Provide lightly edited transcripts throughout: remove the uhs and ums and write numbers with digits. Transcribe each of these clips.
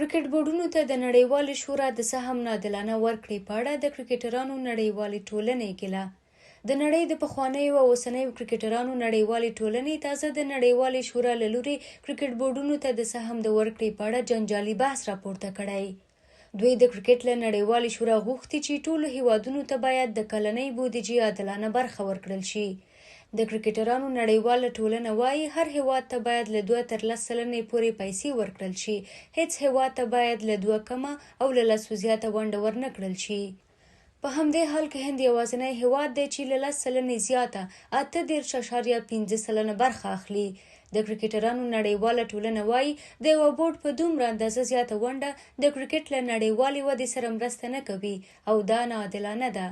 کرکټ بورډونو ته د نړیوالې شورا د سهم عادلانه ورکړې په اړه د کرکټرانو نړیوالې ټولنې ګیله. د نړۍ د پخوانیو او اوسنیو کرکټرانو نړیوالې ټولنې تازه د نړیوالې شورا له لوري کرکټ بورډونو ته د سهم د ورکړې په اړه جنجالي بحث راپورته کړی. دوی د کرکټ له نړیوالې شورا غوښتي چې ټولو هیوادونو ته باید د کلنۍ بودیجې عادلانه برخه ورکړل شي. د کرکټرانو نړیواله ټولنه وایي هر هیواد ته باید له 2 تر 10 سلنې پورې پیسې ورکړل شي. هیڅ هیواد ته باید له 2 کمه او له 10 زیاته ونډه ورنه کړل شي. په همدې حال کې هند یوازینی هیواد دی چې له 10 سلنې زیاته 8.5 سلنه برخه اخلي. د کرکټرانو نړیواله ټولنه وایي د یو بورډ په دومره اندازه زیاته ونډه د کرکټ له نړیوالې ودې سره مرسته نه کوي او دا ناعادلانه ده.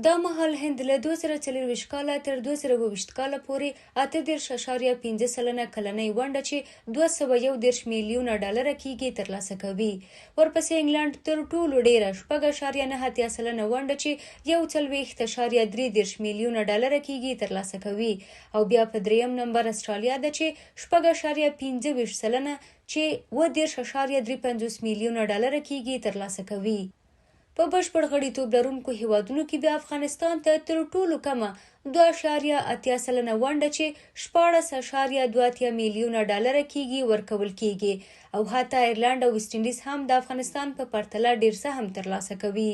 دا مهال هند له 2024 کاله تر 2022 کاله پورې 8.5 سلنه کلنۍ ونډه چې 211 میلیونه ډالر کېږي ترلاسه کوي. ورپسې انګلند تر ټولو ډیره 4.9 سلنه ونډه چې 140.3 میلیونه ډالر کېږي ترلاسه کوي او بیا په دریم نمبر استرالیا ده چې 4.15 سلنه چې 10.53 میلیونه ډالر کېږي ترلاسه کوي. په بشپړ غړیتوب لرونکو هیوادونو کې بیا افغانستان ته تر ټولو کمه 2.8 سلنه ونډه چې 14.28 میلیونه ډالر کېږي ورکول کېږي او حتی ایرلند او ویسټ انډیز هم د افغانستان په پرتله ډیر سهم ترلاسه کوي.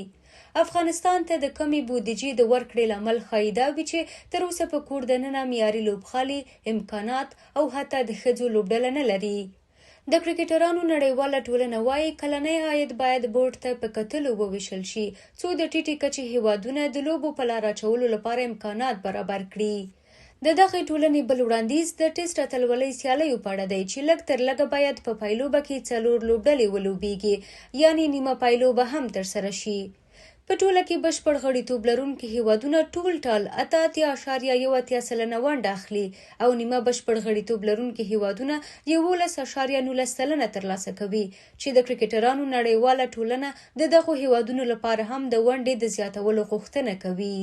افغانستان ته د کمې بودیجې د ورکړې لامل ښایي دا وي چې تر اوسه په کور دننه معیاري لوبخالي، امکانات او حتی د ښځو لوبډله نه لري. د کرکټرانو نړیواله ټولنه وایي کلنی عاید باید بورډ ته په کتلو وویشل شي څو د ټیټې کچې هیوادونه د لوبو په لار اچولو لپاره امکانات برابر کړي. د دغې ټولنې بل وړاندیز د ټیسټ اتلولۍ سیالیو په اړه دی چې لږ تر لږه باید په پایلوبه کې 4 لوبډلې ولوبیږي، یعنې نیمه پایلوبه هم ترسره شي. په ټوله کې بشپړ غړیتوب لرونکي هیوادونه ټول 8.18 سلنه ونډه اخلي او نیمه بشپړ غړیتوب لرونکي هیوادونه 11.19 سلنه ترلاسه کوي چې د کرکټرانو نړیواله ټولنه د دغو هیوادونو لپاره هم د ونډې د زیاتولو غوښتنه کوي.